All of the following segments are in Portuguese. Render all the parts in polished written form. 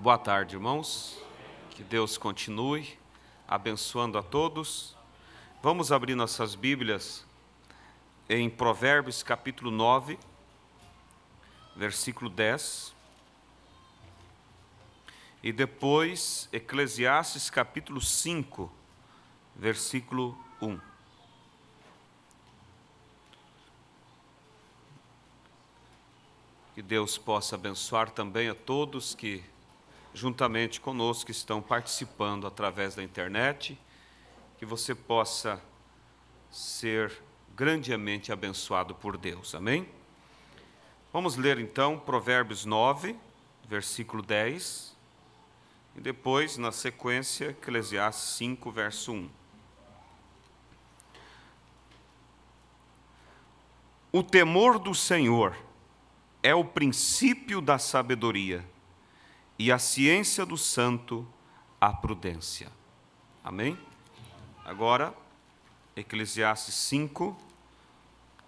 Boa tarde, irmãos. Que Deus continue abençoando a todos. Vamos abrir nossas Bíblias em Provérbios capítulo 9, versículo 10. E depois Eclesiastes capítulo 5, versículo 1. Que Deus possa abençoar também a todos que juntamente conosco estão participando através da internet, que você possa ser grandemente abençoado por Deus, amém? Vamos ler então Provérbios 9, versículo 10, e depois, na sequência, Eclesiastes 5, verso 1. O temor do Senhor é o princípio da sabedoria, e a ciência do santo, a prudência. Amém? Agora, Eclesiastes 5,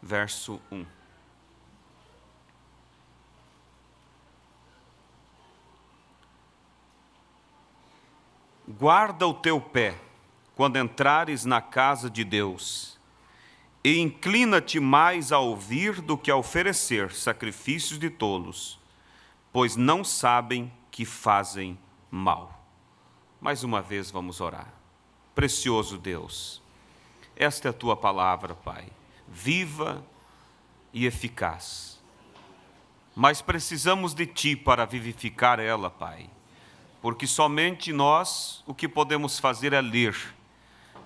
verso 1. Guarda o teu pé quando entrares na casa de Deus, e inclina-te mais a ouvir do que a oferecer sacrifícios de tolos, pois não sabem que fazem mal. Mais uma vez vamos orar. Precioso Deus, esta é a tua palavra, Pai, viva e eficaz. Mas precisamos de ti para vivificar ela, Pai, porque somente nós o que podemos fazer é ler,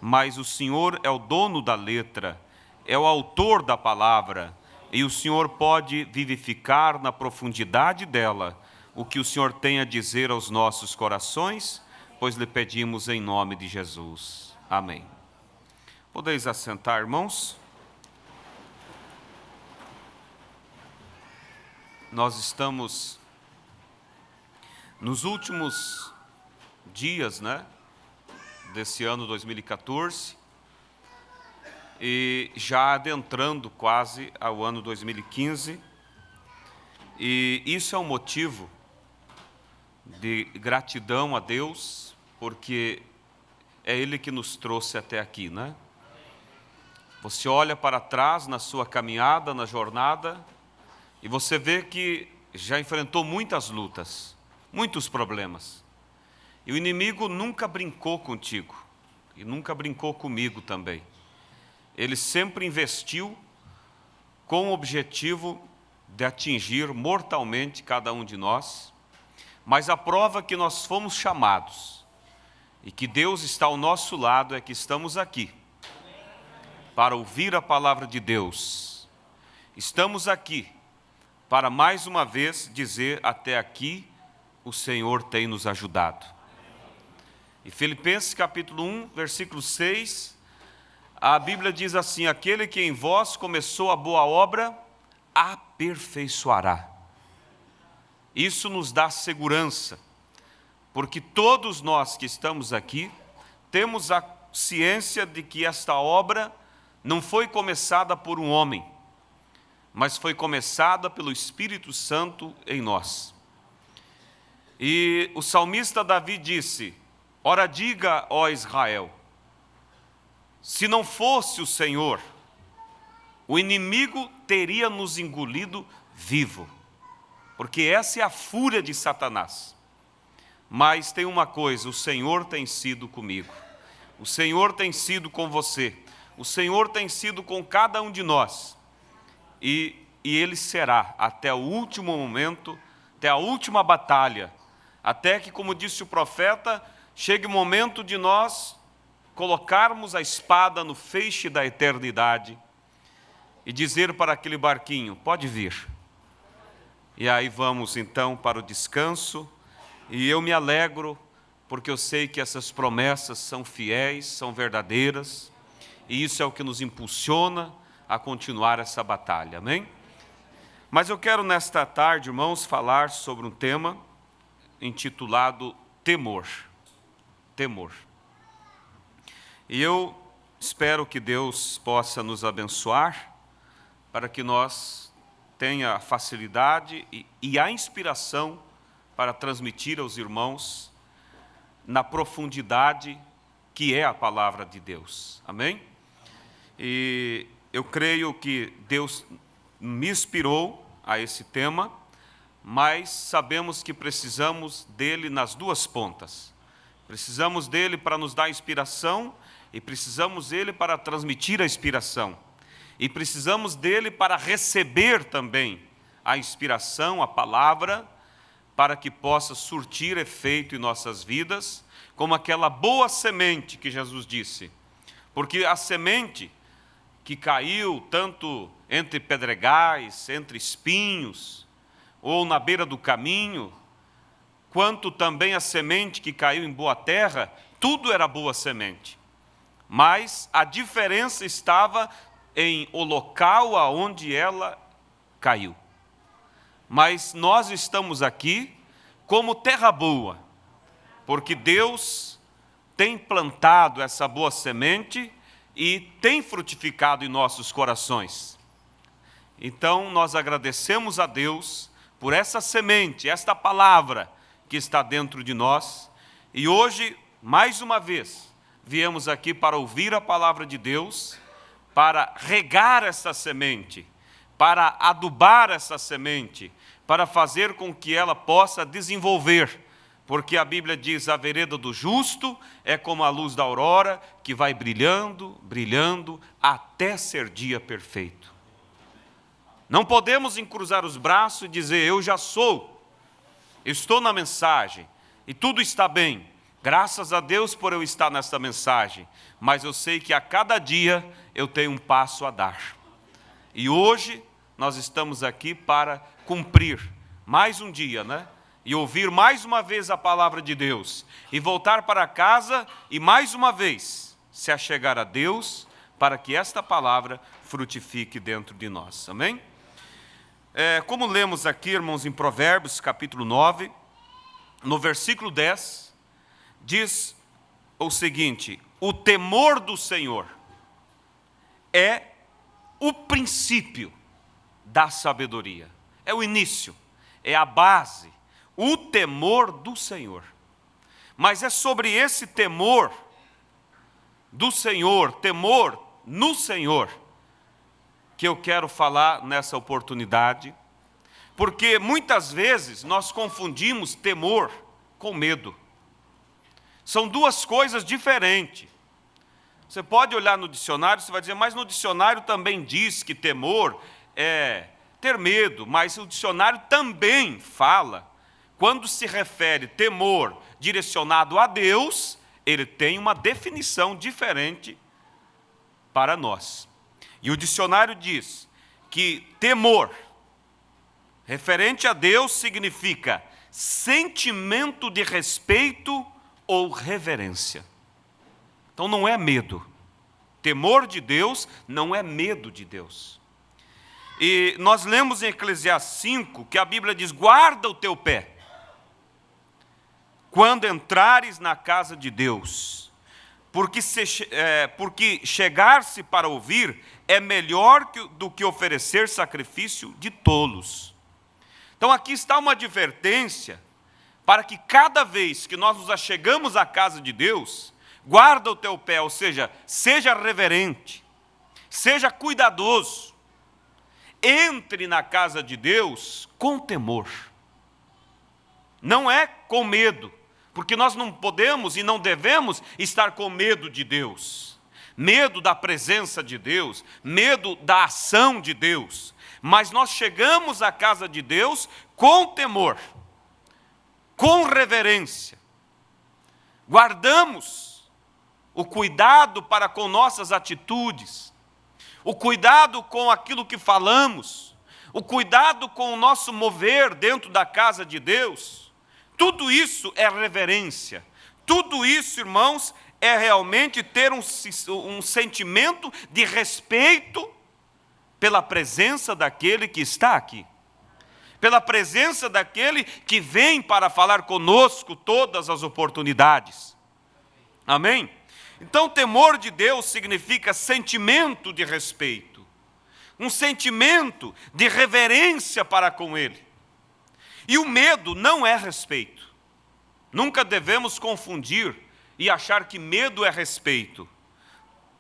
mas o Senhor é o dono da letra, é o autor da palavra, e o Senhor pode vivificar na profundidade dela o que o Senhor tem a dizer aos nossos corações, pois lhe pedimos em nome de Jesus. Amém. Podeis assentar, irmãos? Nós estamos nos últimos dias, desse ano 2014, e já adentrando quase ao ano 2015, e isso é um motivo de gratidão a Deus, porque é Ele que nos trouxe até aqui, Você olha para trás na sua caminhada, na jornada, e você vê que já enfrentou muitas lutas, muitos problemas. E o inimigo nunca brincou contigo, e nunca brincou comigo também. Ele sempre investiu com o objetivo de atingir mortalmente cada um de nós, mas a prova que nós fomos chamados e que Deus está ao nosso lado é que estamos aqui para ouvir a palavra de Deus. Estamos aqui para mais uma vez dizer: até aqui o Senhor tem nos ajudado. E Filipenses capítulo 1, versículo 6, a Bíblia diz assim: aquele que em vós começou a boa obra, aperfeiçoará. Isso nos dá segurança, porque todos nós que estamos aqui temos a ciência de que esta obra não foi começada por um homem, mas foi começada pelo Espírito Santo em nós. E o salmista Davi disse: ora diga, ó Israel, se não fosse o Senhor, o inimigo teria nos engolido vivo, porque essa é a fúria de Satanás. Mas tem uma coisa: o Senhor tem sido comigo, o Senhor tem sido com você, o Senhor tem sido com cada um de nós, e Ele será até o último momento, até a última batalha, até que, como disse o profeta, chegue o momento de nós colocarmos a espada no feixe da eternidade e dizer para aquele barquinho: pode vir. E aí vamos então para o descanso, e eu me alegro, porque eu sei que essas promessas são fiéis, são verdadeiras, e isso é o que nos impulsiona a continuar essa batalha, amém? Mas eu quero nesta tarde, irmãos, falar sobre um tema intitulado temor. Temor. E eu espero que Deus possa nos abençoar, para que nós tenha a facilidade e a inspiração para transmitir aos irmãos na profundidade que é a palavra de Deus. Amém? E eu creio que Deus me inspirou a esse tema, mas sabemos que precisamos dele nas duas pontas. Precisamos dele para nos dar inspiração e precisamos dele para transmitir a inspiração. E precisamos dele para receber também a inspiração, a palavra, para que possa surtir efeito em nossas vidas, como aquela boa semente que Jesus disse. Porque a semente que caiu tanto entre pedregais, entre espinhos, ou na beira do caminho, quanto também a semente que caiu em boa terra, tudo era boa semente. Mas a diferença estava em o local aonde ela caiu. Mas nós estamos aqui como terra boa, porque Deus tem plantado essa boa semente e tem frutificado em nossos corações. Então nós agradecemos a Deus por essa semente, esta palavra que está dentro de nós. E hoje, mais uma vez, viemos aqui para ouvir a palavra de Deus, para regar essa semente, para adubar essa semente, para fazer com que ela possa desenvolver. Porque a Bíblia diz, a vereda do justo é como a luz da aurora, que vai brilhando, brilhando, até ser dia perfeito. Não podemos encruzar os braços e dizer, eu já sou, estou na mensagem, e tudo está bem. Graças a Deus por eu estar nesta mensagem, mas eu sei que a cada dia eu tenho um passo a dar. E hoje nós estamos aqui para cumprir mais um dia, né? E ouvir mais uma vez a palavra de Deus, e voltar para casa e mais uma vez se achegar a Deus, para que esta palavra frutifique dentro de nós. Amém? Como lemos aqui, irmãos, em Provérbios, capítulo 9, no versículo 10, diz o seguinte: o temor do Senhor é o princípio da sabedoria, é o início, é a base, o temor do Senhor. Mas é sobre esse temor do Senhor, temor no Senhor, que eu quero falar nessa oportunidade, porque muitas vezes nós confundimos temor com medo. São duas coisas diferentes. Você pode olhar no dicionário, você vai dizer, mas no dicionário também diz que temor é ter medo, mas o dicionário também fala, quando se refere temor direcionado a Deus, ele tem uma definição diferente para nós. E o dicionário diz que temor, referente a Deus, significa sentimento de respeito ou reverência. Então não é medo. Temor de Deus não é medo de Deus. E nós lemos em Eclesiastes 5 que a Bíblia diz, guarda o teu pé quando entrares na casa de Deus, porque chegar-se para ouvir é melhor do que oferecer sacrifício de tolos. Então aqui está uma advertência para que cada vez que nós nos achegamos à casa de Deus, guarda o teu pé, ou seja, seja reverente, seja cuidadoso, entre na casa de Deus com temor. Não é com medo, porque nós não podemos e não devemos estar com medo de Deus, medo da presença de Deus, medo da ação de Deus, mas nós chegamos à casa de Deus com temor, com reverência, guardamos o cuidado para com nossas atitudes, o cuidado com aquilo que falamos, o cuidado com o nosso mover dentro da casa de Deus. Tudo isso é reverência. Tudo isso, irmãos, é realmente ter um sentimento de respeito pela presença daquele que está aqui, pela presença daquele que vem para falar conosco todas as oportunidades. Amém? Então, temor de Deus significa sentimento de respeito, um sentimento de reverência para com Ele. E o medo não é respeito. Nunca devemos confundir e achar que medo é respeito.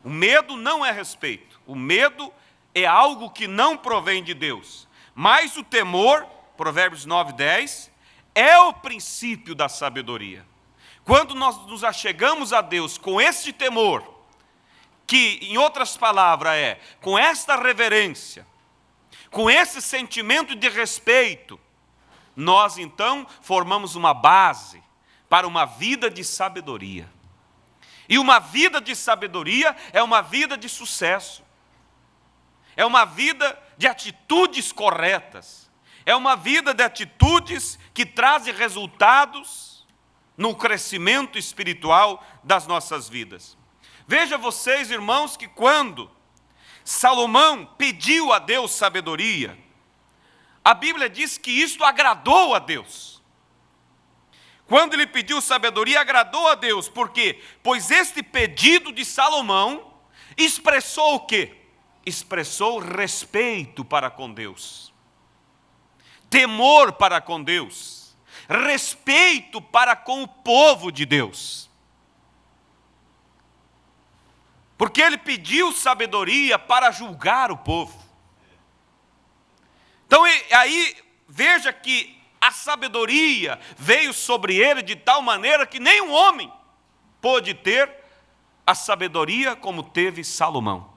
O medo não é respeito. O medo é algo que não provém de Deus. Mas o temor, Provérbios 9:10, é o princípio da sabedoria. Quando nós nos achegamos a Deus com este temor, que em outras palavras com esta reverência, com esse sentimento de respeito, nós então formamos uma base para uma vida de sabedoria. E uma vida de sabedoria é uma vida de sucesso. É uma vida de atitudes corretas. É uma vida de atitudes que trazem resultados no crescimento espiritual das nossas vidas. Veja vocês, irmãos, que quando Salomão pediu a Deus sabedoria, a Bíblia diz que isto agradou a Deus. Quando ele pediu sabedoria, agradou a Deus. Por quê? Pois este pedido de Salomão expressou o quê? Expressou respeito para com Deus, temor para com Deus, respeito para com o povo de Deus. Porque ele pediu sabedoria para julgar o povo. Então aí veja que a sabedoria veio sobre ele de tal maneira que nenhum homem pôde ter a sabedoria como teve Salomão.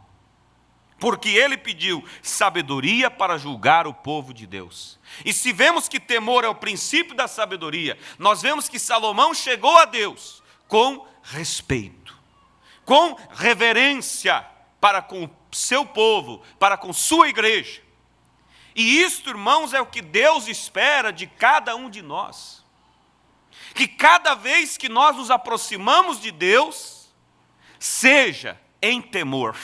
Porque ele pediu sabedoria para julgar o povo de Deus. E se vemos que temor é o princípio da sabedoria, nós vemos que Salomão chegou a Deus com respeito, com reverência para com o seu povo, para com sua igreja. E isto, irmãos, é o que Deus espera de cada um de nós. Que cada vez que nós nos aproximamos de Deus, seja em temor.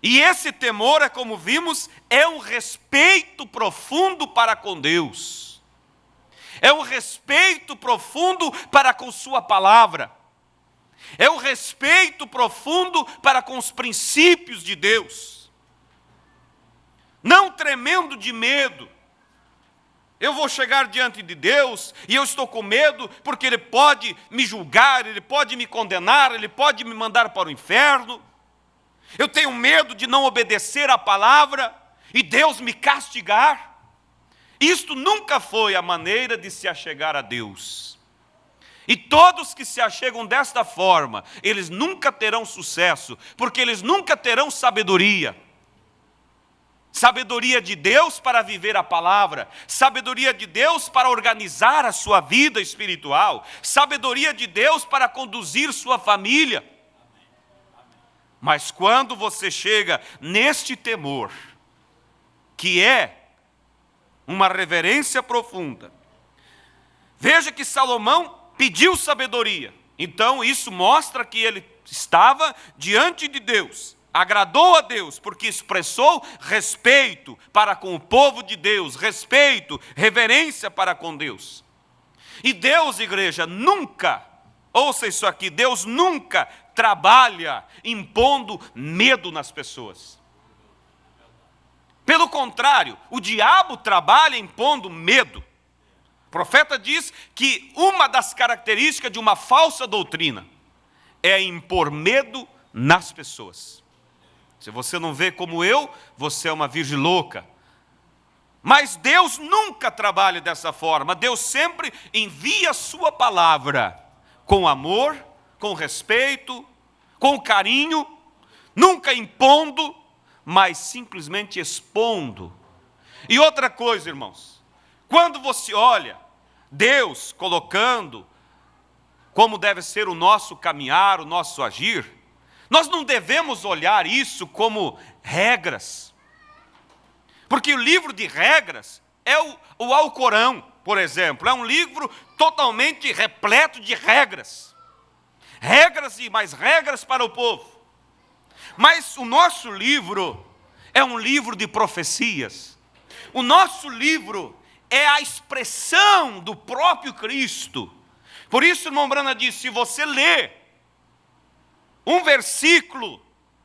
E esse temor, é como vimos, é um respeito profundo para com Deus. É um respeito profundo para com sua palavra. É um respeito profundo para com os princípios de Deus. Não tremendo de medo. Eu vou chegar diante de Deus e eu estou com medo porque Ele pode me julgar, Ele pode me condenar, Ele pode me mandar para o inferno. Eu tenho medo de não obedecer à palavra e Deus me castigar. Isto nunca foi a maneira de se achegar a Deus. E todos que se achegam desta forma, eles nunca terão sucesso, porque eles nunca terão sabedoria. Sabedoria de Deus para viver a palavra, sabedoria de Deus para organizar a sua vida espiritual, sabedoria de Deus para conduzir sua família. Mas quando você chega neste temor, que é uma reverência profunda, veja que Salomão pediu sabedoria. Então isso mostra que ele estava diante de Deus. Agradou a Deus, porque expressou respeito para com o povo de Deus, respeito, reverência para com Deus. E Deus, igreja, nunca, ouça isso aqui, Deus nunca trabalha impondo medo nas pessoas. Pelo contrário, o diabo trabalha impondo medo. O profeta diz que uma das características de uma falsa doutrina é impor medo nas pessoas. Se você não vê como eu, você é uma virgem louca. Mas Deus nunca trabalha dessa forma. Deus sempre envia a sua palavra com amor, com respeito, com carinho, nunca impondo, mas simplesmente expondo. E outra coisa, irmãos, quando você olha Deus colocando como deve ser o nosso caminhar, o nosso agir, nós não devemos olhar isso como regras. Porque o livro de regras é o Alcorão, por exemplo. É um livro totalmente repleto de regras. Regras e mais regras para o povo. Mas o nosso livro é um livro de profecias. O nosso livro é a expressão do próprio Cristo. Por isso, irmão Brana disse, se você lê um versículo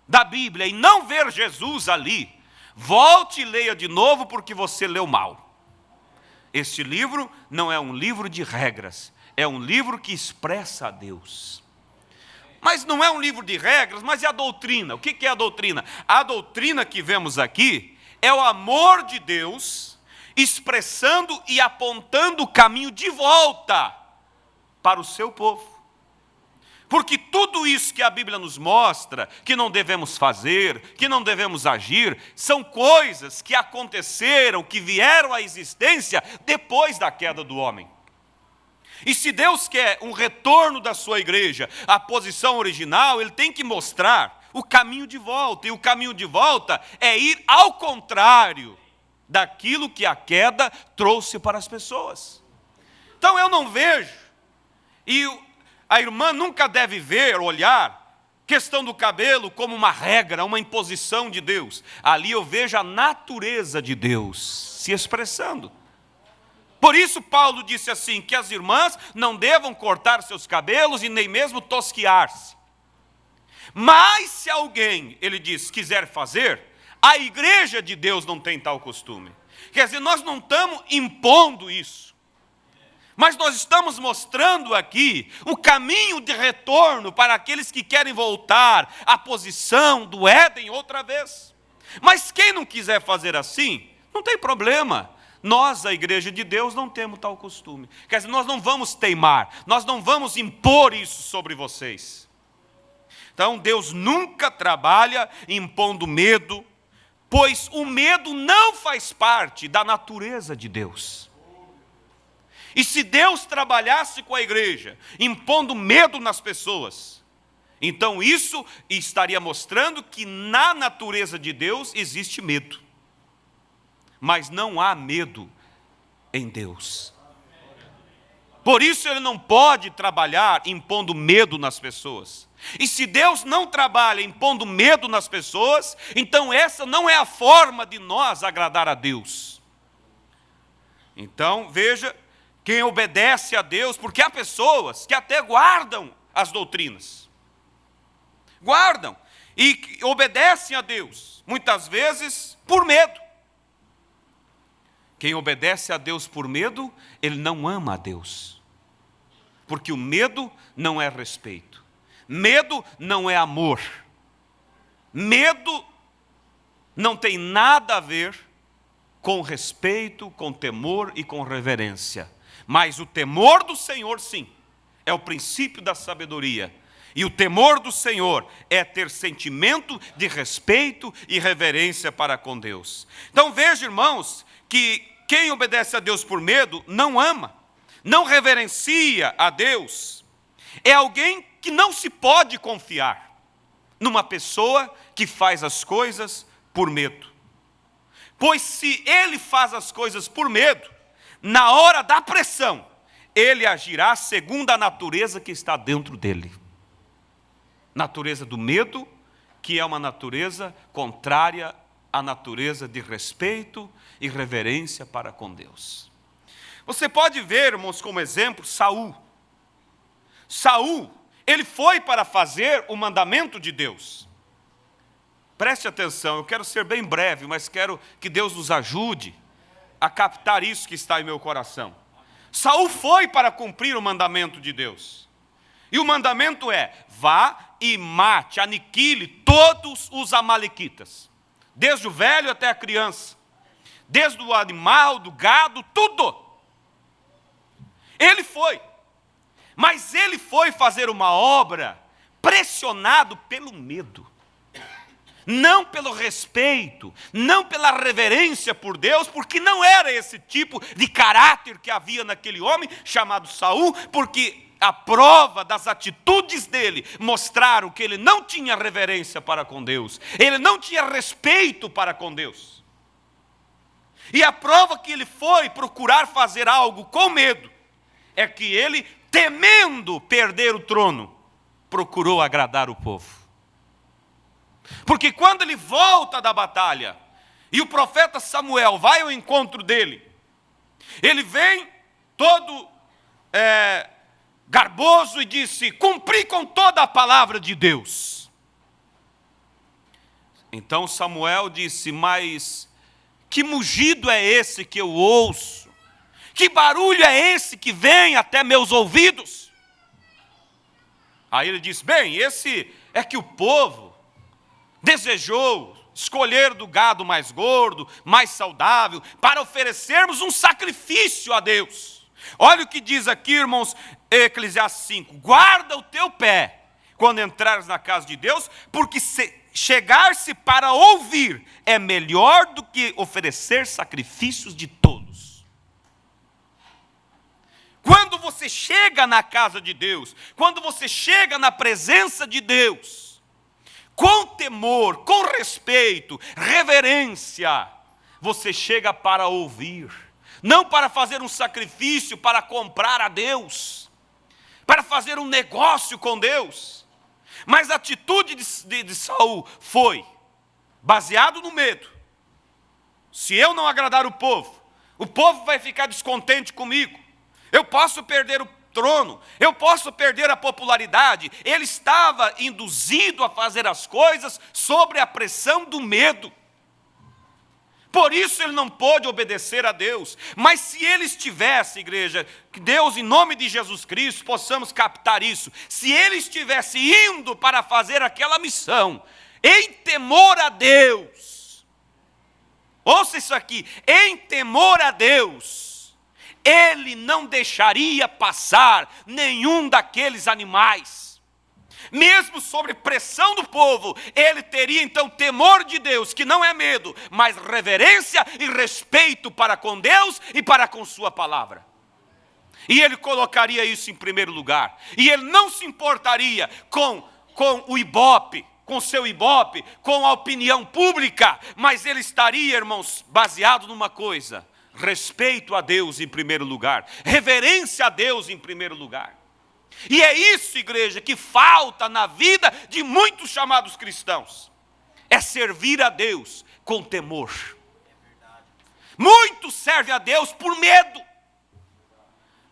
da Bíblia e não ver Jesus ali, volte e leia de novo porque você leu mal. Este livro não é um livro de regras, é um livro que expressa a Deus. Mas não é um livro de regras, mas é a doutrina. O que é a doutrina? A doutrina que vemos aqui é o amor de Deus expressando e apontando o caminho de volta para o seu povo. Porque tudo isso que a Bíblia nos mostra, que não devemos fazer, que não devemos agir, são coisas que aconteceram, que vieram à existência depois da queda do homem. E se Deus quer um retorno da sua igreja à posição original, Ele tem que mostrar o caminho de volta. E o caminho de volta é ir ao contrário daquilo que a queda trouxe para as pessoas. Então eu não vejo, e a irmã nunca deve ver, olhar, questão do cabelo como uma regra, uma imposição de Deus. Ali eu vejo a natureza de Deus se expressando. Por isso Paulo disse assim, que as irmãs não devam cortar seus cabelos e nem mesmo tosquiar-se. Mas se alguém, ele diz, quiser fazer, a igreja de Deus não tem tal costume. Quer dizer, nós não estamos impondo isso. Mas nós estamos mostrando aqui o caminho de retorno para aqueles que querem voltar à posição do Éden outra vez. Mas quem não quiser fazer assim, não tem problema. Nós, a igreja de Deus, não temos tal costume. Quer dizer, nós não vamos teimar, nós não vamos impor isso sobre vocês. Então, Deus nunca trabalha impondo medo, pois o medo não faz parte da natureza de Deus. E se Deus trabalhasse com a igreja, impondo medo nas pessoas, então isso estaria mostrando que na natureza de Deus existe medo. Mas não há medo em Deus. Por isso Ele não pode trabalhar impondo medo nas pessoas. E se Deus não trabalha impondo medo nas pessoas, então essa não é a forma de nós agradar a Deus. Então, veja, quem obedece a Deus, porque há pessoas que até guardam as doutrinas. Guardam e obedecem a Deus, muitas vezes por medo. Quem obedece a Deus por medo, ele não ama a Deus. Porque o medo não é respeito. Medo não é amor. Medo não tem nada a ver com respeito, com temor e com reverência. Mas o temor do Senhor, sim, é o princípio da sabedoria. E o temor do Senhor é ter sentimento de respeito e reverência para com Deus. Então veja, irmãos, que quem obedece a Deus por medo não ama, não reverencia a Deus. É alguém que não se pode confiar numa pessoa que faz as coisas por medo. Pois se ele faz as coisas por medo, na hora da pressão, ele agirá segundo a natureza que está dentro dele. Natureza do medo, que é uma natureza contrária à natureza de respeito e reverência para com Deus. Você pode ver, irmãos, como exemplo, Saul. Saul, ele foi para fazer o mandamento de Deus. Preste atenção, eu quero ser bem breve, mas quero que Deus nos ajude a captar isso que está em meu coração. Saul foi para cumprir o mandamento de Deus. E o mandamento é, vá e mate, aniquile todos os amalequitas. Desde o velho até a criança. Desde o animal, do gado, tudo. Ele foi. Mas ele foi fazer uma obra pressionado pelo medo. Não pelo respeito, não pela reverência por Deus, porque não era esse tipo de caráter que havia naquele homem chamado Saul, porque a prova das atitudes dele mostraram que ele não tinha reverência para com Deus, ele não tinha respeito para com Deus. E a prova que ele foi procurar fazer algo com medo, é que ele, temendo perder o trono, procurou agradar o povo. Porque quando ele volta da batalha, e o profeta Samuel vai ao encontro dele, ele vem todo garboso e disse, cumpri com toda a palavra de Deus. Então Samuel disse, mas que mugido é esse que eu ouço? Que barulho é esse que vem até meus ouvidos? Aí ele diz, bem, esse é que o povo desejou escolher do gado mais gordo, mais saudável, para oferecermos um sacrifício a Deus. Olha o que diz aqui, irmãos, Eclesiastes 5, guarda o teu pé quando entrares na casa de Deus, porque chegar-se para ouvir é melhor do que oferecer sacrifícios de tolos. Quando você chega na casa de Deus, quando você chega na presença de Deus, com temor, com respeito, reverência, você chega para ouvir, não para fazer um sacrifício, para comprar a Deus, para fazer um negócio com Deus. Mas a atitude de Saul foi baseado no medo. Se eu não agradar o povo vai ficar descontente comigo, eu posso perder o trono, eu posso perder a popularidade. Ele estava induzido a fazer as coisas sobre a pressão do medo. Por isso ele não pôde obedecer a Deus. Mas se ele estivesse, igreja, que Deus, em nome de Jesus Cristo, possamos captar isso. Se ele estivesse indo para fazer aquela missão, em temor a Deus, ouça isso aqui, em temor a Deus, ele não deixaria passar nenhum daqueles animais. Mesmo sobre pressão do povo, ele teria então temor de Deus, que não é medo, mas reverência e respeito para com Deus e para com sua palavra. E ele colocaria isso em primeiro lugar. E ele não se importaria com o ibope, com seu ibope, com a opinião pública, mas ele estaria, irmãos, baseado numa coisa: respeito a Deus em primeiro lugar, reverência a Deus em primeiro lugar. E é isso, igreja, que falta na vida de muitos chamados cristãos. É servir a Deus com temor. Muitos servem a Deus por medo.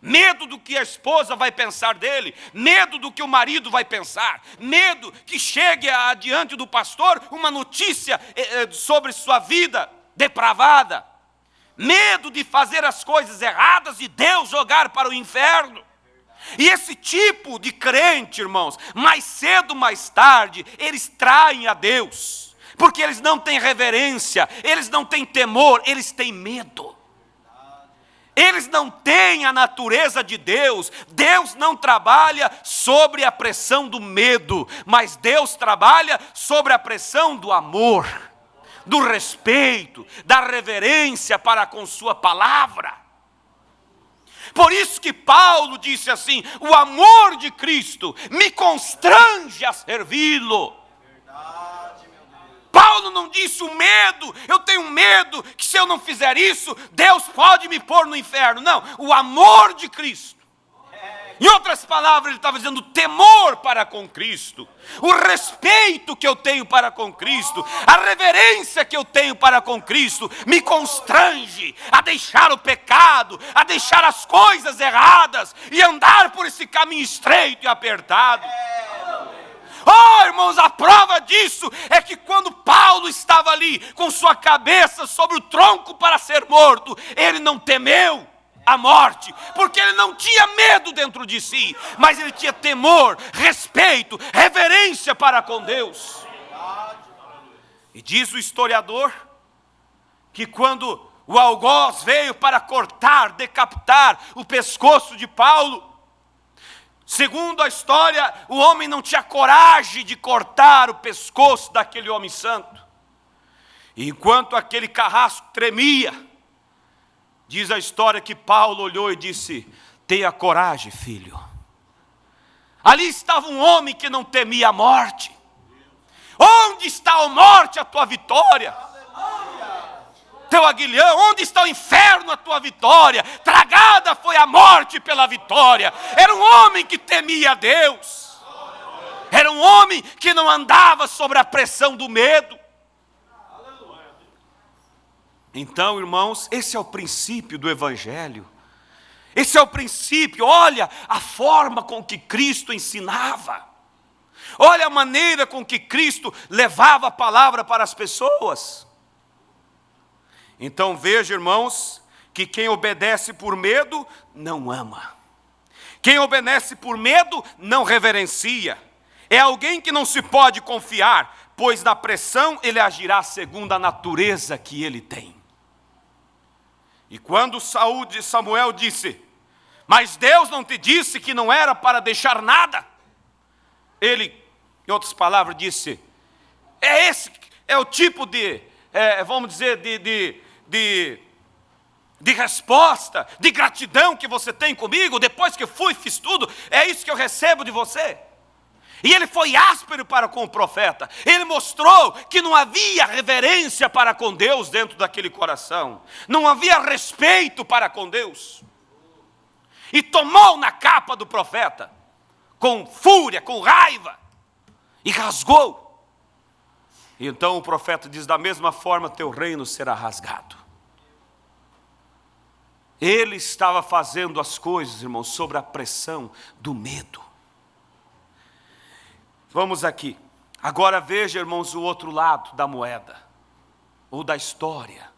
Medo do que a esposa vai pensar dele, medo do que o marido vai pensar, medo que chegue adiante do pastor uma notícia sobre sua vida depravada. Medo de fazer as coisas erradas e Deus jogar para o inferno. E esse tipo de crente, irmãos, mais cedo ou mais tarde, eles traem a Deus. Porque eles não têm reverência, eles não têm temor, eles têm medo. Eles não têm a natureza de Deus. Deus não trabalha sobre a pressão do medo, mas Deus trabalha sobre a pressão do amor, do respeito, da reverência para com sua palavra. Por isso que Paulo disse assim: o amor de Cristo me constrange a servi-lo. Paulo não disse o medo, eu tenho medo que se eu não fizer isso, Deus pode me pôr no inferno. Não, o amor de Cristo. Em outras palavras, ele estava dizendo temor para com Cristo, o respeito que eu tenho para com Cristo, a reverência que eu tenho para com Cristo, me constrange a deixar o pecado, a deixar as coisas erradas e andar por esse caminho estreito e apertado. Oh, irmãos, a prova disso é que quando Paulo estava ali com sua cabeça sobre o tronco para ser morto, ele não temeu a morte, porque ele não tinha medo dentro de si, mas ele tinha temor, respeito, reverência para com Deus. E diz o historiador que quando o algoz veio para cortar, decapitar o pescoço de Paulo, segundo a história, o homem não tinha coragem de cortar o pescoço daquele homem santo. E enquanto aquele carrasco tremia, diz a história que Paulo olhou e disse: tenha coragem, filho. Ali estava um homem que não temia a morte. Onde está a morte, a tua vitória? Teu aguilhão, onde está o inferno, a tua vitória? Tragada foi a morte pela vitória. Era um homem que temia a Deus. Era um homem que não andava sobre a pressão do medo. Então, irmãos, esse é o princípio do Evangelho. Esse é o princípio. Olha a forma com que Cristo ensinava. Olha a maneira com que Cristo levava a palavra para as pessoas. Então veja, irmãos, que que quem obedece por medo não ama. Quem obedece por medo não reverencia. É alguém que não se pode confiar, pois na pressão ele agirá segundo a natureza que ele tem. E quando Samuel disse: mas Deus não te disse que não era para deixar nada? Ele, em outras palavras, disse: esse é o tipo de, vamos dizer, de resposta, de gratidão que você tem comigo, depois que fiz tudo, é isso que eu recebo de você? E ele foi áspero para com o profeta. Ele mostrou que não havia reverência para com Deus dentro daquele coração. Não havia respeito para com Deus. E tomou na capa do profeta, com fúria, com raiva, e rasgou. E então o profeta diz: da mesma forma teu reino será rasgado. Ele estava fazendo as coisas, irmãos, sob a pressão do medo. Vamos aqui. Agora veja, irmãos, o outro lado da moeda, ou da história.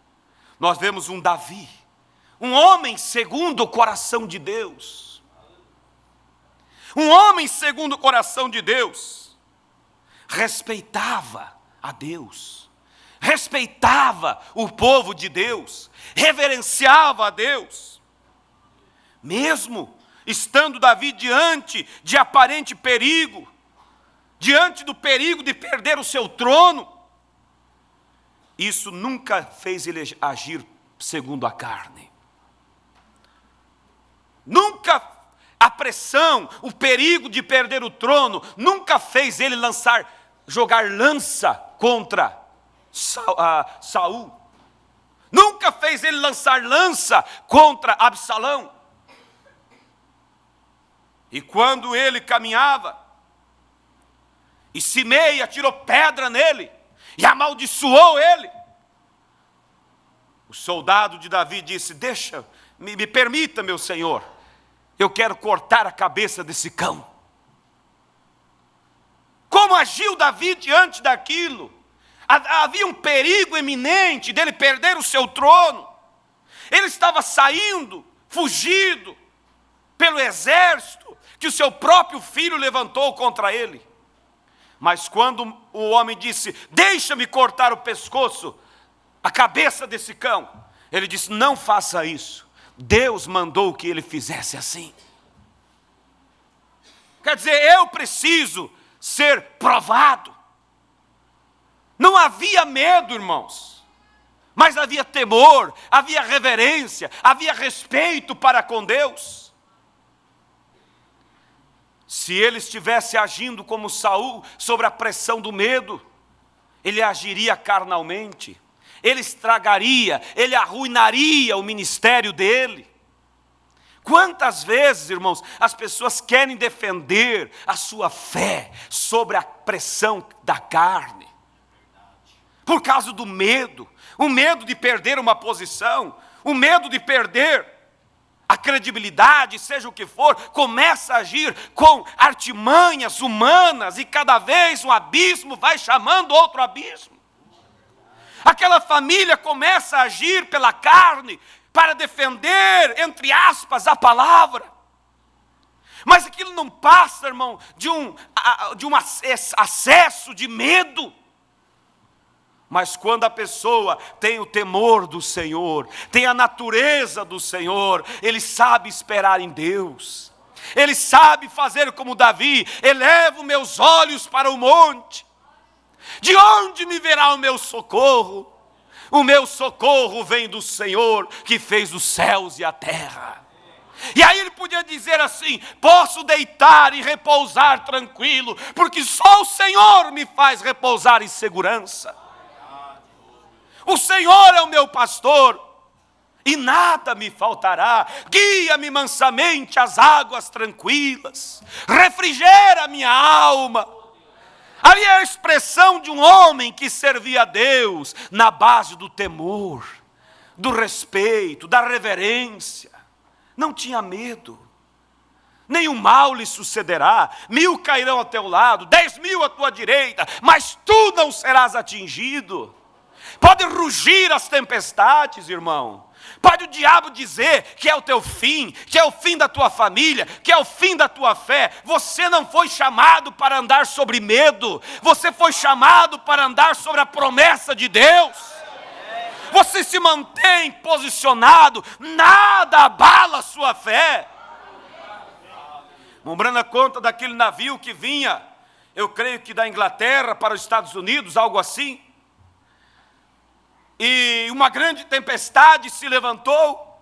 Nós vemos um Davi, um homem segundo o coração de Deus. Um homem segundo o coração de Deus. Respeitava a Deus. Respeitava o povo de Deus. Reverenciava a Deus. Mesmo estando Davi diante de aparente perigo, diante do perigo de perder o seu trono, isso nunca fez ele agir segundo a carne. Nunca a pressão, o perigo de perder o trono, nunca fez ele jogar lança contra Saul. Nunca fez ele lançar lança contra Absalão. E quando ele caminhava, e Simei atirou pedra nele, e amaldiçoou ele, o soldado de Davi disse: me permita, meu senhor, eu quero cortar a cabeça desse cão. Como agiu Davi diante daquilo? Havia um perigo iminente dele perder o seu trono. Ele estava saindo, fugido, pelo exército que o seu próprio filho levantou contra ele. Mas quando o homem disse: deixa-me cortar o pescoço, a cabeça desse cão, ele disse: não faça isso. Deus mandou que ele fizesse assim. Quer dizer, eu preciso ser provado. Não havia medo, irmãos, mas havia temor, havia reverência, havia respeito para com Deus. Se ele estivesse agindo como Saul, sob a pressão do medo, ele agiria carnalmente, ele estragaria, ele arruinaria o ministério dele. Quantas vezes, irmãos, as pessoas querem defender a sua fé sobre a pressão da carne, por causa do medo, o medo de perder uma posição, o medo de perder a credibilidade, seja o que for, começa a agir com artimanhas humanas, e cada vez um abismo vai chamando outro abismo. Aquela família começa a agir pela carne, para defender, entre aspas, a palavra. Mas aquilo não passa, irmão, de um acesso de medo. Mas quando a pessoa tem o temor do Senhor, tem a natureza do Senhor, ele sabe esperar em Deus. Ele sabe fazer como Davi: elevo meus olhos para o monte. De onde me virá o meu socorro? O meu socorro vem do Senhor, que fez os céus e a terra. E aí ele podia dizer assim: posso deitar e repousar tranquilo, porque só o Senhor me faz repousar em segurança. O Senhor é o meu pastor, e nada me faltará. Guia-me mansamente às águas tranquilas, refrigera minha alma. Ali é a expressão de um homem que servia a Deus na base do temor, do respeito, da reverência. Não tinha medo. Nenhum mal lhe sucederá. 1000 cairão ao teu lado, 10.000 à tua direita, mas tu não serás atingido. Pode rugir as tempestades, irmão. Pode o diabo dizer que é o teu fim, que é o fim da tua família, que é o fim da tua fé. Você não foi chamado para andar sobre medo. Você foi chamado para andar sobre a promessa de Deus. Você se mantém posicionado, nada abala a sua fé. Lembrando a conta daquele navio que vinha, eu creio que da Inglaterra para os Estados Unidos, algo assim. E uma grande tempestade se levantou.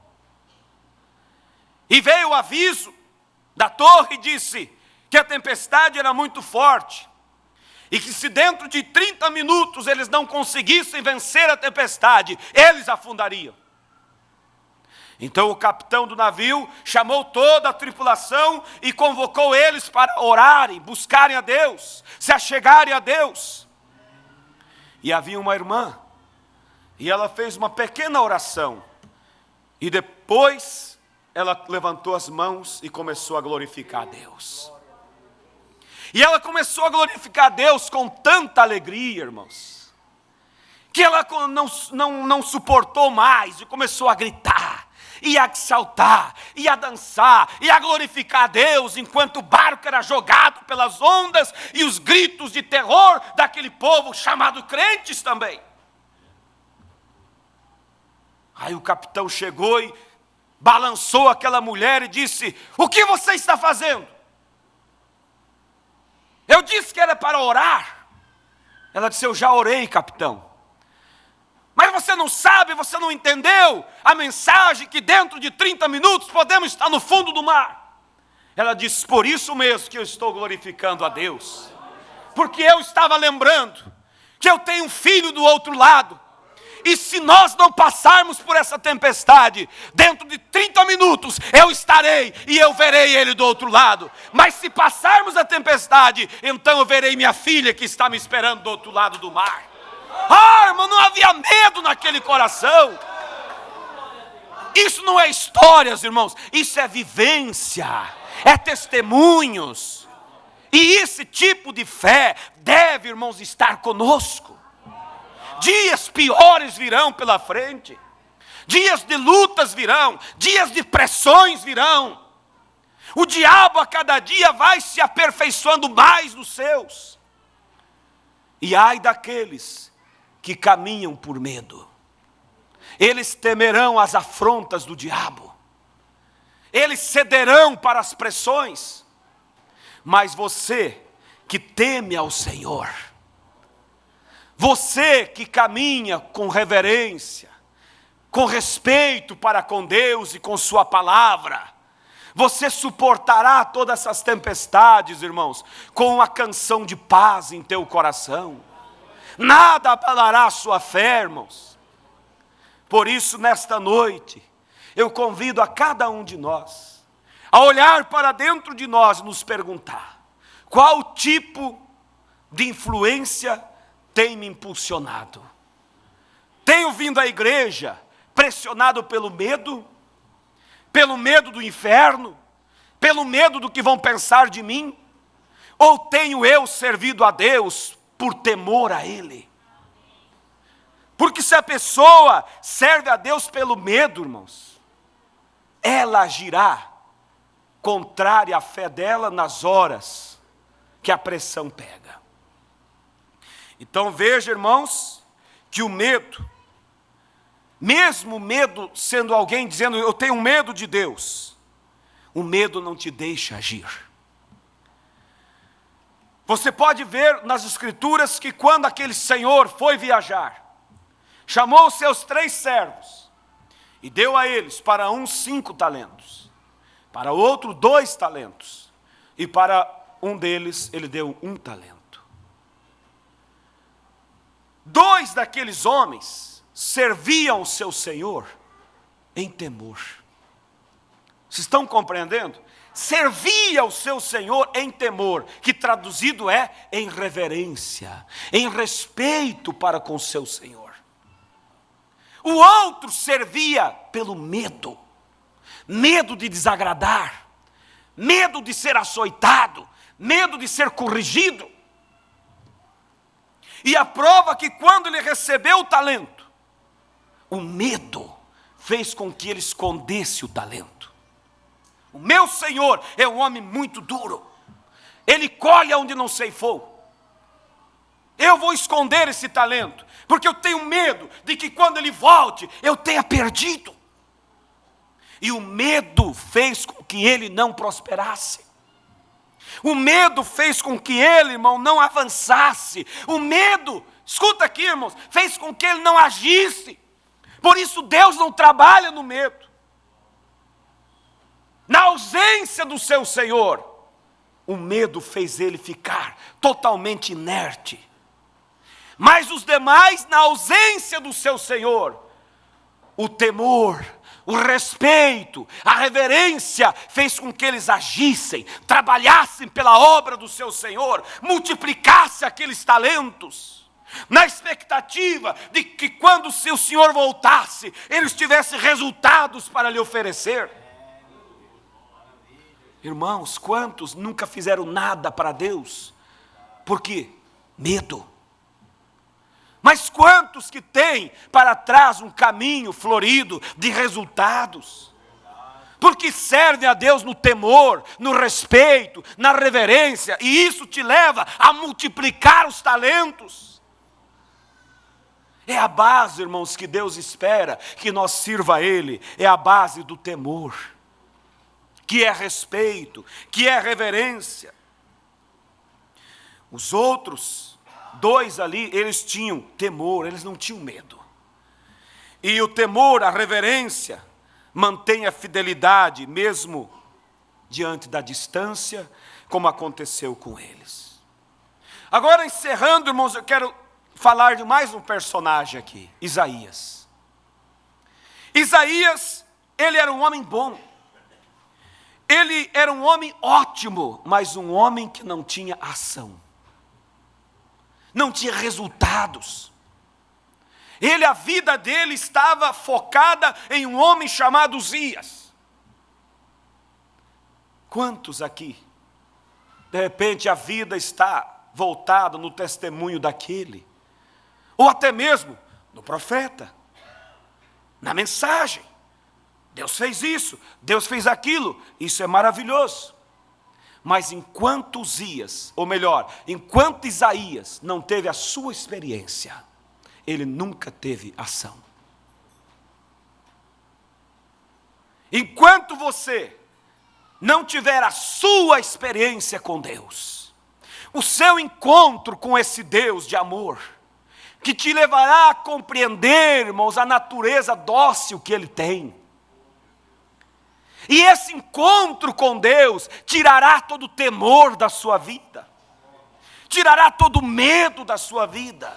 E veio o aviso da torre e disse que a tempestade era muito forte. E que se dentro de 30 minutos eles não conseguissem vencer a tempestade, eles afundariam. Então o capitão do navio chamou toda a tripulação e convocou eles para orarem, buscarem a Deus, se achegarem a Deus. E havia uma irmã, e ela fez uma pequena oração. E depois ela levantou as mãos e começou a glorificar a Deus. E ela começou a glorificar a Deus com tanta alegria, irmãos, que ela não suportou mais e começou a gritar, e a saltar, e a dançar, e a glorificar a Deus, enquanto o barco era jogado pelas ondas, e os gritos de terror daquele povo chamado crentes também. Aí o capitão chegou e balançou aquela mulher e disse: o que você está fazendo? Eu disse que era para orar. Ela disse: eu já orei, capitão. Mas você não sabe, você não entendeu a mensagem que dentro de 30 minutos podemos estar no fundo do mar. Ela disse: por isso mesmo que eu estou glorificando a Deus. Porque eu estava lembrando que eu tenho um filho do outro lado. E se nós não passarmos por essa tempestade, dentro de 30 minutos eu estarei e eu verei ele do outro lado. Mas se passarmos a tempestade, então eu verei minha filha que está me esperando do outro lado do mar. Ah, irmão, não havia medo naquele coração. Isso não é histórias, irmãos, isso é vivência, é testemunhos. E esse tipo de fé deve, irmãos, estar conosco. Dias piores virão pela frente, dias de lutas virão, dias de pressões virão. O diabo a cada dia vai se aperfeiçoando mais nos seus. E ai daqueles que caminham por medo. Eles temerão as afrontas do diabo. Eles cederão para as pressões. Mas você que teme ao Senhor, você que caminha com reverência, com respeito para com Deus e com sua palavra, você suportará todas essas tempestades, irmãos, com uma canção de paz em teu coração. Nada abalará a sua fé, irmãos. Por isso, nesta noite, eu convido a cada um de nós a olhar para dentro de nós e nos perguntar: qual tipo de influência tem me impulsionado? Tenho vindo à igreja pressionado pelo medo do inferno, pelo medo do que vão pensar de mim? Ou tenho eu servido a Deus por temor a Ele? Porque se a pessoa serve a Deus pelo medo, irmãos, ela agirá contrária à fé dela nas horas que a pressão pega. Então veja, irmãos, que o medo, mesmo o medo sendo alguém dizendo eu tenho medo de Deus, o medo não te deixa agir. Você pode ver nas escrituras que quando aquele senhor foi viajar, chamou os seus 3 servos e deu a eles, para um 5 talentos, para o outro 2 talentos, e para um deles ele deu 1 talento. 2 daqueles homens serviam o seu senhor em temor. Vocês estão compreendendo? Servia o seu senhor em temor, que traduzido é em reverência, em respeito para com o seu senhor. O outro servia pelo medo, medo de desagradar, medo de ser açoitado, medo de ser corrigido. E a prova que quando ele recebeu o talento, o medo fez com que ele escondesse o talento. O meu Senhor é um homem muito duro. Ele colhe onde não ceifou. Eu vou esconder esse talento, porque eu tenho medo de que quando ele volte, eu tenha perdido. E o medo fez com que ele não prosperasse. O medo fez com que ele, irmão, não avançasse. O medo, escuta aqui, irmãos, fez com que ele não agisse. Por isso Deus não trabalha no medo. Na ausência do seu Senhor, o medo fez ele ficar totalmente inerte. Mas os demais, na ausência do seu Senhor, o temor, o respeito, a reverência fez com que eles agissem, trabalhassem pela obra do seu Senhor, multiplicassem aqueles talentos, na expectativa de que quando o seu Senhor voltasse, eles tivessem resultados para lhe oferecer. Irmãos, quantos nunca fizeram nada para Deus? Por quê? Medo. Mas quantos que têm para trás um caminho florido de resultados? Porque servem a Deus no temor, no respeito, na reverência, e isso te leva a multiplicar os talentos. É a base, irmãos, que Deus espera que nós sirva a Ele, é a base do temor, que é respeito, que é reverência. Os outros dois ali, eles tinham temor, eles não tinham medo. E o temor, a reverência, mantém a fidelidade, mesmo diante da distância, como aconteceu com eles. Agora, encerrando, irmãos, eu quero falar de mais um personagem aqui, Isaías. Isaías, ele era um homem bom. Ele era um homem ótimo, mas um homem que não tinha ação. Não tinha resultados. A vida dele estava focada em um homem chamado Uzias. Quantos aqui, de repente a vida está voltada no testemunho daquele, ou até mesmo no profeta, na mensagem. Deus fez isso, Deus fez aquilo, isso é maravilhoso. Mas enquanto Uzias, ou melhor, enquanto Isaías não teve a sua experiência, ele nunca teve ação. Enquanto você não tiver a sua experiência com Deus, o seu encontro com esse Deus de amor, que te levará a compreender, irmãos, a natureza dócil que Ele tem, e esse encontro com Deus tirará todo o temor da sua vida, tirará todo o medo da sua vida,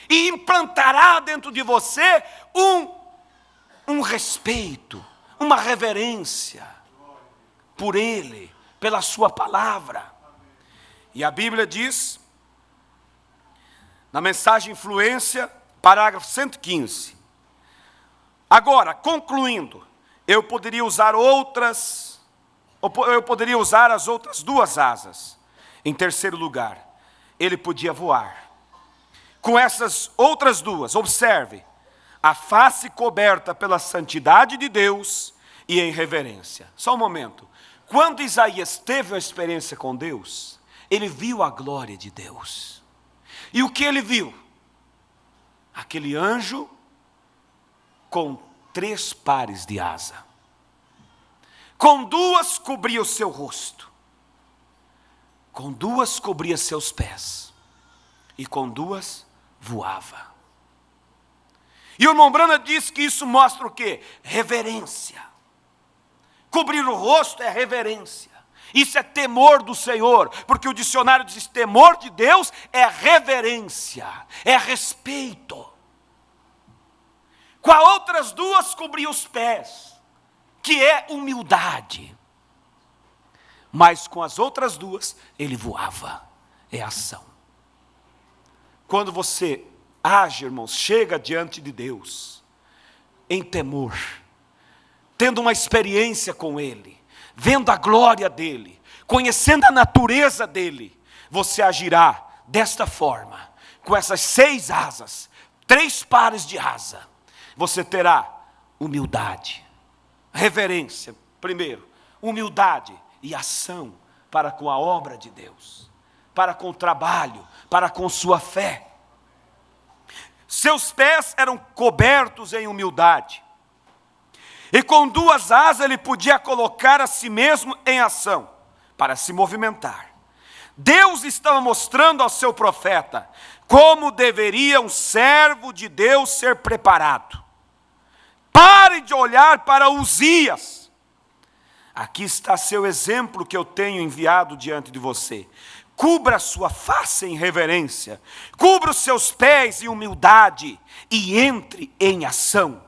e implantará dentro de você um respeito, uma reverência por Ele, pela sua palavra. E a Bíblia diz, na mensagem Influência, parágrafo 115, agora, concluindo, eu poderia usar as outras duas asas. Em terceiro lugar, ele podia voar. Com essas outras duas, observe, a face coberta pela santidade de Deus e em reverência. Só um momento. Quando Isaías teve uma experiência com Deus, ele viu a glória de Deus. E o que ele viu? Aquele anjo com 3 pares de asa. Com 2 cobria o seu rosto. Com 2 cobria seus pés. E com 2 voava. E o irmão Branham diz que isso mostra o quê? Reverência. Cobrir o rosto é reverência. Isso é temor do Senhor, porque o dicionário diz temor de Deus é reverência, é respeito. Com as outras 2 cobria os pés, que é humildade. Mas com as outras 2 ele voava, é ação. Quando você age, irmãos, chega diante de Deus, em temor, tendo uma experiência com Ele, vendo a glória dEle, conhecendo a natureza dEle, você agirá desta forma, com essas 6 asas, 3 pares de asa, você terá humildade, reverência, primeiro, humildade e ação para com a obra de Deus, para com o trabalho, para com sua fé. Seus pés eram cobertos em humildade, e com 2 asas ele podia colocar a si mesmo em ação, para se movimentar. Deus estava mostrando ao seu profeta como deveria um servo de Deus ser preparado. Pare de olhar para Uzias. Aqui está seu exemplo que eu tenho enviado diante de você. Cubra a sua face em reverência, cubra os seus pés em humildade e entre em ação.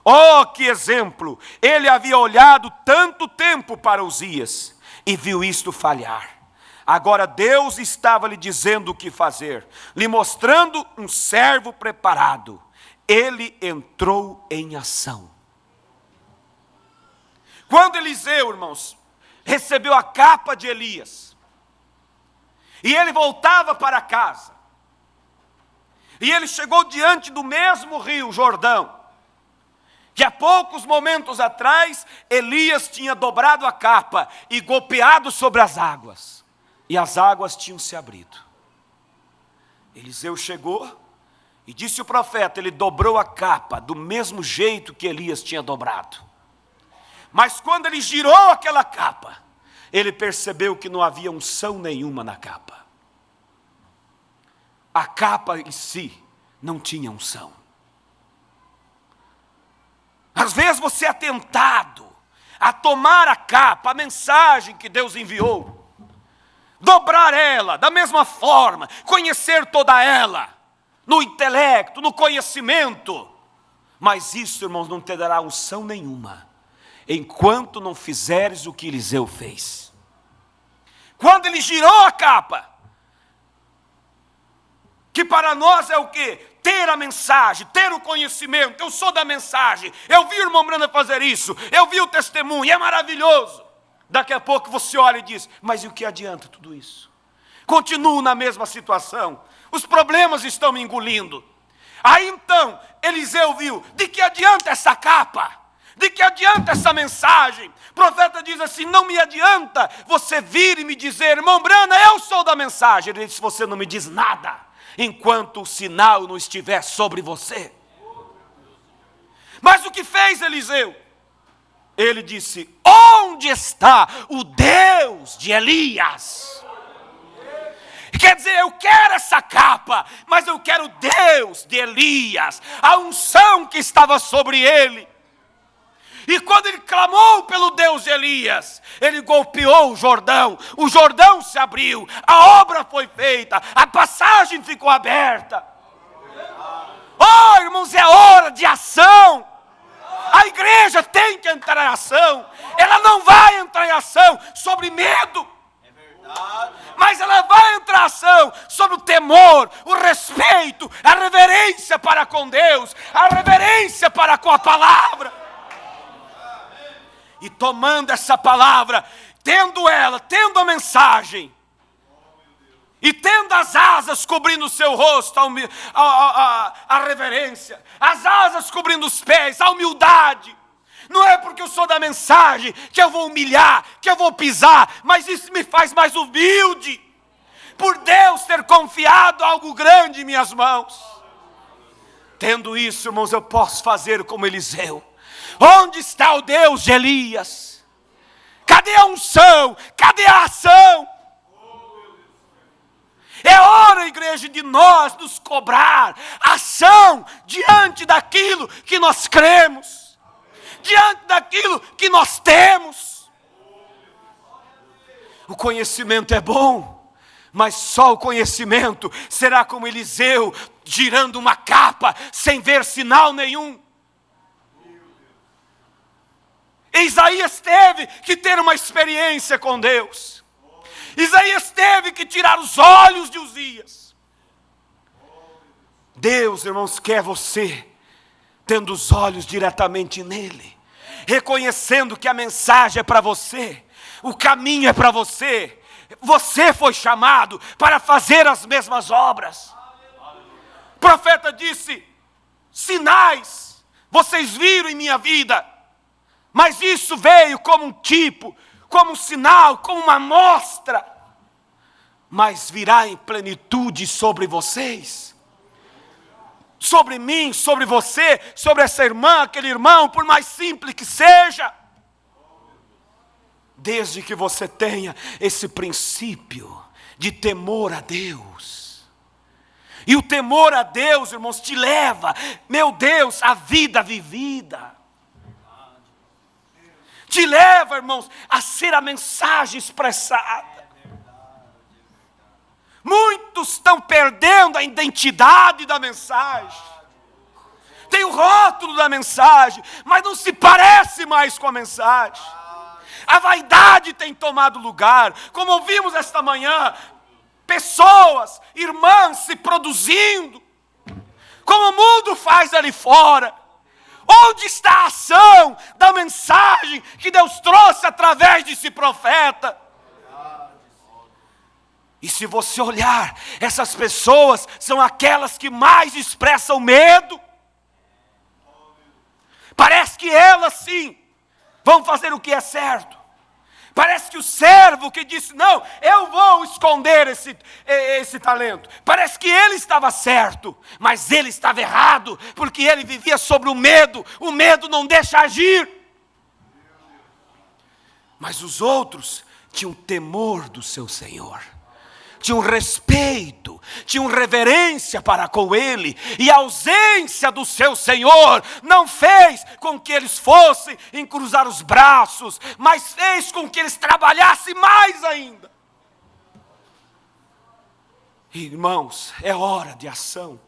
Oh, que exemplo! Ele havia olhado tanto tempo para Uzias e viu isto falhar. Agora Deus estava lhe dizendo o que fazer, lhe mostrando um servo preparado. Ele entrou em ação. Quando Eliseu, irmãos, recebeu a capa de Elias, e ele voltava para casa, e ele chegou diante do mesmo rio Jordão, que há poucos momentos atrás, Elias tinha dobrado a capa e golpeado sobre as águas, e as águas tinham se abrido. Eliseu chegou e disse o profeta, ele dobrou a capa do mesmo jeito que Elias tinha dobrado. Mas quando ele girou aquela capa, ele percebeu que não havia unção nenhuma na capa. A capa em si não tinha unção. Às vezes você é tentado a tomar a capa, a mensagem que Deus enviou, dobrar ela da mesma forma, conhecer toda ela, no intelecto, no conhecimento. Mas isso, irmãos, não te dará unção nenhuma, enquanto não fizeres o que Eliseu fez. Quando ele girou a capa, que para nós é o quê? Ter a mensagem, ter o conhecimento. Eu sou da mensagem, eu vi o irmão Branda fazer isso, eu vi o testemunho, é maravilhoso. Daqui a pouco você olha e diz, mas e o que adianta tudo isso? Continuo na mesma situação, os problemas estão me engolindo. Aí então, Eliseu viu, de que adianta essa capa? De que adianta essa mensagem? O profeta diz assim, não me adianta você vir e me dizer, irmão Branda, eu sou da mensagem. Ele disse, você não me diz nada, enquanto o sinal não estiver sobre você. Mas o que fez Eliseu? Ele disse, onde está o Deus de Elias? Quer dizer, eu quero essa capa, mas eu quero o Deus de Elias, a unção que estava sobre ele. E quando ele clamou pelo Deus de Elias, ele golpeou o Jordão se abriu, a obra foi feita, a passagem ficou aberta. Oh, irmãos, é hora de ação. A igreja tem que entrar em ação. Ela não vai entrar em ação sobre medo, mas ela vai entrar em ação sobre o temor, o respeito, a reverência para com Deus, a reverência para com a palavra. E tomando essa palavra, tendo a mensagem, e tendo as asas cobrindo o seu rosto, a reverência, as asas cobrindo os pés, a humildade. Não é porque eu sou da mensagem que eu vou humilhar, que eu vou pisar, mas isso me faz mais humilde, por Deus ter confiado algo grande em minhas mãos. Tendo isso, irmãos, eu posso fazer como Eliseu. Onde está o Deus de Elias? Cadê a unção? Cadê a ação? É hora, igreja, de nós nos cobrar ação diante daquilo que nós cremos, diante daquilo que nós temos. O conhecimento é bom, mas só o conhecimento será como Eliseu, girando uma capa, sem ver sinal nenhum. Isaías teve que ter uma experiência com Deus. Isaías teve que tirar os olhos de Uzias. Deus, irmãos, quer você tendo os olhos diretamente nele, reconhecendo que a mensagem é para você, o caminho é para você. Você foi chamado para fazer as mesmas obras. profeta disse: sinais vocês viram em minha vida, mas isso veio como um tipo, como um sinal, como uma amostra, mas virá em plenitude sobre vocês, sobre mim, sobre você, sobre essa irmã, aquele irmão, por mais simples que seja, desde que você tenha esse princípio de temor a Deus. E o temor a Deus, irmãos, te leva, meu Deus, à vida vivida. Te leva, irmãos, a ser a mensagem expressada. Muitos estão perdendo a identidade da mensagem. Tem o rótulo da mensagem, mas não se parece mais com a mensagem. A vaidade tem tomado lugar, como ouvimos esta manhã. Pessoas, irmãs se produzindo, como o mundo faz ali fora. Onde está a ação da mensagem que Deus trouxe através desse profeta? E se você olhar, essas pessoas são aquelas que mais expressam medo. Parece que elas sim vão fazer o que é certo. Parece que o servo que disse: não, eu vou esconder esse talento. Parece que ele estava certo, mas ele estava errado, porque ele vivia sobre o medo. O medo não deixa agir. Mas os outros tinham temor do seu Senhor, tinham respeito, tinham reverência para com ele, e a ausência do seu Senhor não fez com que eles fossem em cruzar os braços, mas fez com que eles trabalhassem mais ainda. Irmãos, é hora de ação.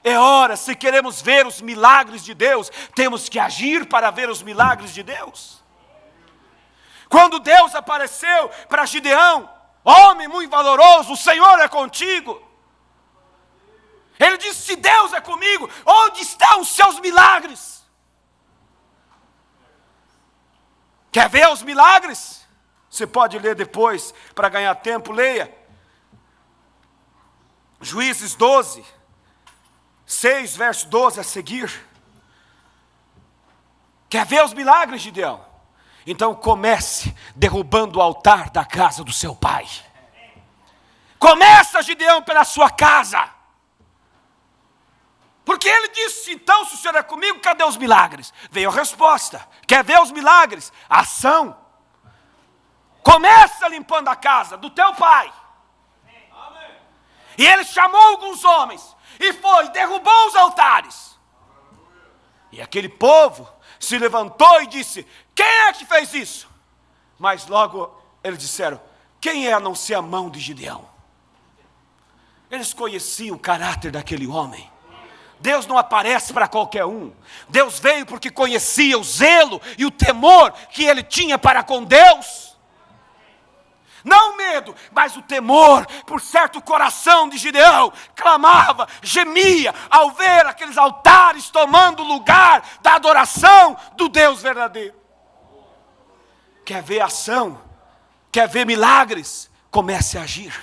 É hora, se queremos ver os milagres de Deus, temos que agir para ver os milagres de Deus. Quando Deus apareceu para Gideão: homem muito valoroso, o Senhor é contigo. Ele disse: se Deus é comigo, onde estão os seus milagres? Quer ver os milagres? Você pode ler depois, para ganhar tempo, leia. Juízes 12, 6, verso 12 a seguir. Quer ver os milagres, Gideão? Então comece derrubando o altar da casa do seu pai. Começa, Gideão, pela sua casa. Porque ele disse: então, se o Senhor é comigo, cadê os milagres? Veio a resposta: quer ver os milagres? Ação. Começa limpando a casa do teu pai. E ele chamou alguns homens e foi, derrubou os altares. E aquele povo se levantou e disse: quem é que fez isso? Mas logo eles disseram: quem é a não ser a mão de Gideão? Eles conheciam o caráter daquele homem. Deus não aparece para qualquer um. Deus veio porque conhecia o zelo e o temor que ele tinha para com Deus. Não o medo, mas o temor. Por certo, o coração de Gideão clamava, gemia ao ver aqueles altares tomando lugar da adoração do Deus verdadeiro. Quer ver ação? Quer ver milagres? Comece a agir.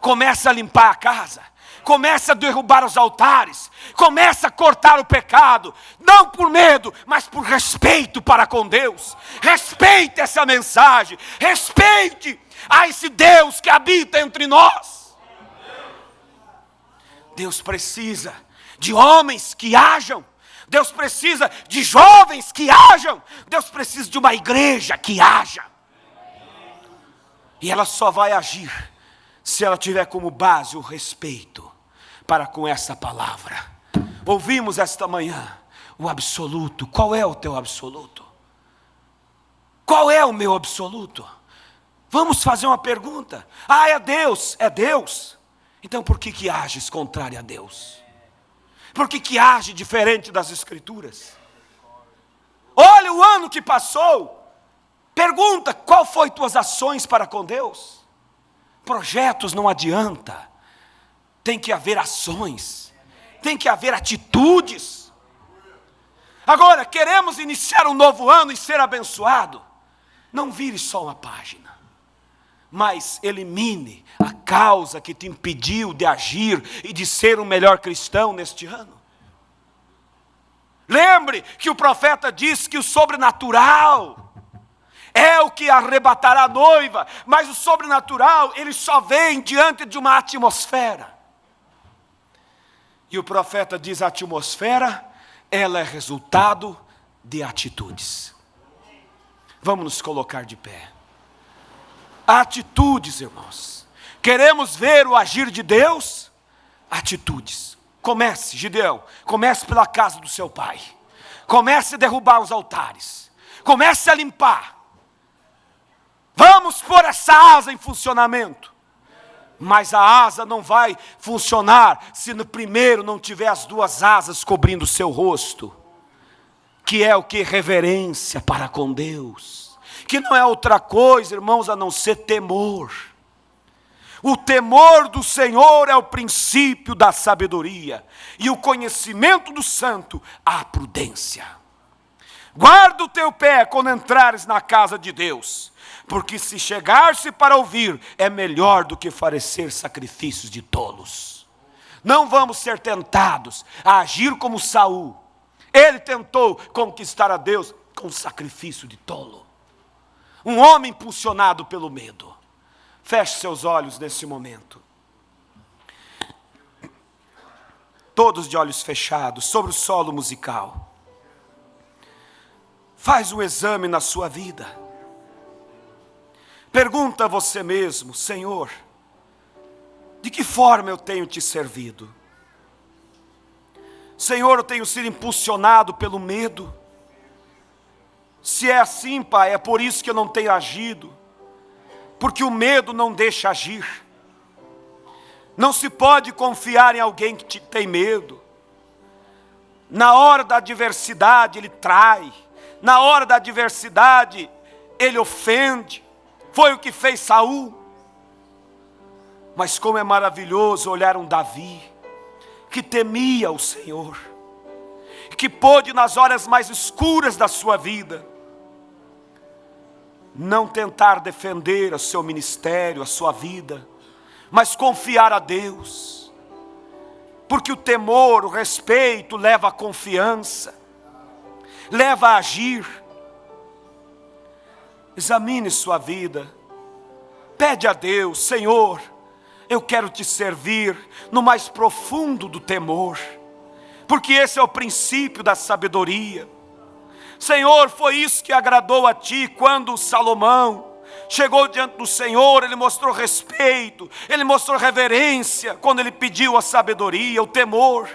Comece a limpar a casa. Comece a derrubar os altares. Comece a cortar o pecado. Não por medo, mas por respeito para com Deus. Respeite essa mensagem. Respeite a esse Deus que habita entre nós. Deus precisa de homens que hajam. Deus precisa de jovens que hajam. Deus precisa de uma igreja que haja. E ela só vai agir se ela tiver como base o respeito para com essa palavra. Ouvimos esta manhã o absoluto. Qual é o teu absoluto? Qual é o meu absoluto? Vamos fazer uma pergunta. Ah, é Deus. É Deus. Então por que ages contrário a Deus? Por que age diferente das Escrituras? Olha o ano que passou. Pergunta: qual foi tuas ações para com Deus? Projetos não adianta. Tem que haver ações. Tem que haver atitudes. Agora, queremos iniciar um novo ano e ser abençoado. Não vire só uma página. mas elimine a causa que te impediu de agir e de ser um melhor cristão neste ano. Lembre que o profeta disse que o sobrenatural é o que arrebatará a noiva, mas o sobrenatural, ele só vem diante de uma atmosfera. E o profeta diz: a atmosfera, ela é resultado de atitudes. Vamos nos colocar de pé. Atitudes, irmãos. Queremos ver o agir de Deus? Atitudes. Comece, Gideão, comece pela casa do seu pai. Comece a derrubar os altares. Comece a limpar. Vamos pôr essa asa em funcionamento. Mas a asa não vai funcionar se no primeiro não tiver as duas asas cobrindo o seu rosto. Que é o que? Reverência para com Deus. Que não é outra coisa, irmãos, a não ser temor. O temor do Senhor é o princípio da sabedoria. E o conhecimento do santo, a prudência. Guarda o teu pé quando entrares na casa de Deus. Porque se chegar-se para ouvir, é melhor do que oferecer sacrifícios de tolos. Não vamos ser tentados a agir como Saul. Ele tentou conquistar a Deus com sacrifício de tolo. Um homem impulsionado pelo medo. Feche seus olhos nesse momento. Todos de olhos fechados, sobre o solo musical. Faz um exame na sua vida. Pergunta a você mesmo: Senhor, de que forma eu tenho te servido? Senhor, eu tenho sido impulsionado pelo medo? Se é assim, Pai, é por isso que eu não tenho agido. Porque o medo não deixa agir. Não se pode confiar em alguém que tem medo. Na hora da adversidade ele trai. Na hora da adversidade ele ofende. Foi o que fez Saul. Mas como é maravilhoso olhar um Davi que temia o Senhor, que pôde nas horas mais escuras da sua vida não tentar defender o seu ministério, a sua vida, mas confiar a Deus. Porque o temor, o respeito leva à confiança, leva a agir. Examine sua vida. Pede a Deus: Senhor, eu quero te servir no mais profundo do temor. Porque esse é o princípio da sabedoria. Senhor, foi isso que agradou a ti quando Salomão chegou diante do Senhor. Ele mostrou respeito, ele mostrou reverência quando ele pediu a sabedoria, o temor.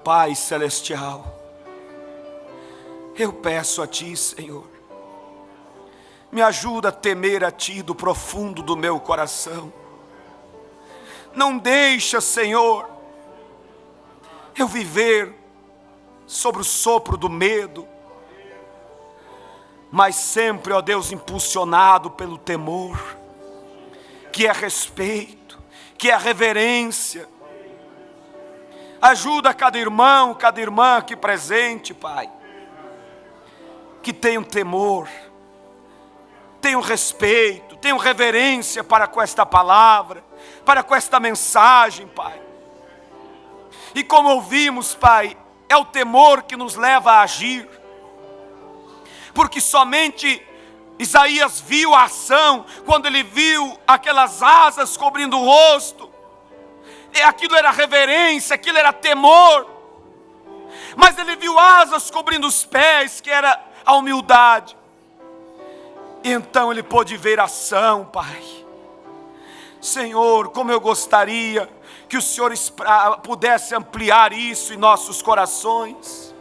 Pai celestial, eu peço a ti, Senhor, me ajuda a temer a ti do profundo do meu coração. Não deixa, Senhor, eu viver sobre o sopro do medo, mas sempre, ó Deus, impulsionado pelo temor, que é respeito, que é reverência. Ajuda cada irmão, cada irmã aqui presente, Pai, que tenham temor, tenham respeito, tenham reverência para com esta palavra, para com esta mensagem, Pai. E como ouvimos, Pai, é o temor que nos leva a agir. Porque somente Isaías viu a ação, quando ele viu aquelas asas cobrindo o rosto. E aquilo era reverência, aquilo era temor. Mas ele viu asas cobrindo os pés, que era a humildade. E então ele pôde ver a ação, Pai. Senhor, como eu gostaria que o Senhor pudesse ampliar isso em nossos corações.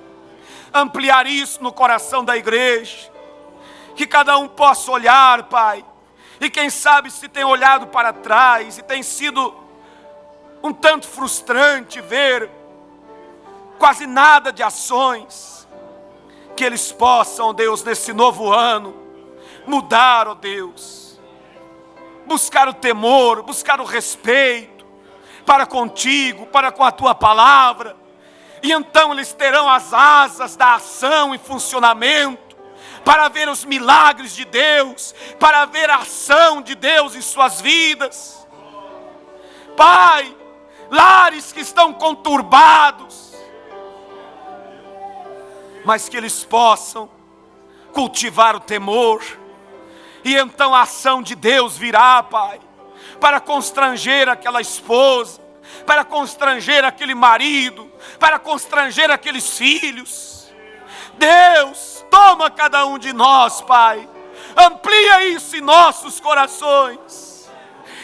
Ampliar isso no coração da igreja. Que cada um possa olhar, Pai. E quem sabe se tem olhado para trás e tem sido um tanto frustrante ver quase nada de ações. Que eles possam, Deus, nesse novo ano, mudar, ó Deus. Buscar o temor, buscar o respeito para contigo, para com a tua palavra. E então eles terão as asas da ação em funcionamento. para ver os milagres de Deus, para ver a ação de Deus em suas vidas. Pai, lares que estão conturbados, mas que eles possam cultivar o temor, e então a ação de Deus virá, Pai, para constranger aquela esposa, para constranger aquele marido, para constranger aqueles filhos. Deus, toma cada um de nós, Pai, amplia isso em nossos corações,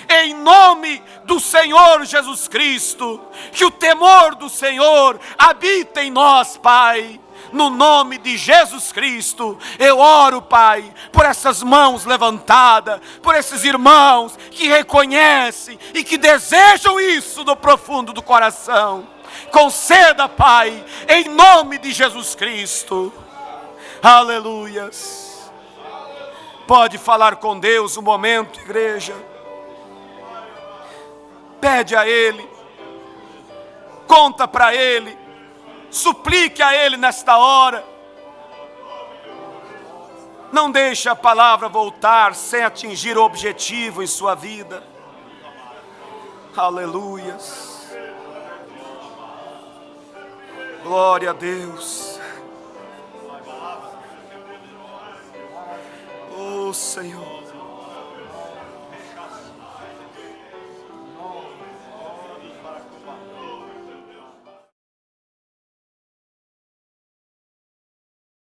em nome do Senhor Jesus Cristo, que o temor do Senhor habita em nós, Pai. No nome de Jesus Cristo, eu oro, Pai, por essas mãos levantadas, por esses irmãos que reconhecem e que desejam isso do profundo do coração. Conceda, Pai, em nome de Jesus Cristo. Aleluias. Pode falar com Deus um momento, igreja. Pede a Ele, conta para Ele, suplique a Ele nesta hora. Não deixe a palavra voltar sem atingir o objetivo em sua vida. Aleluias. Glória a Deus. Oh Senhor.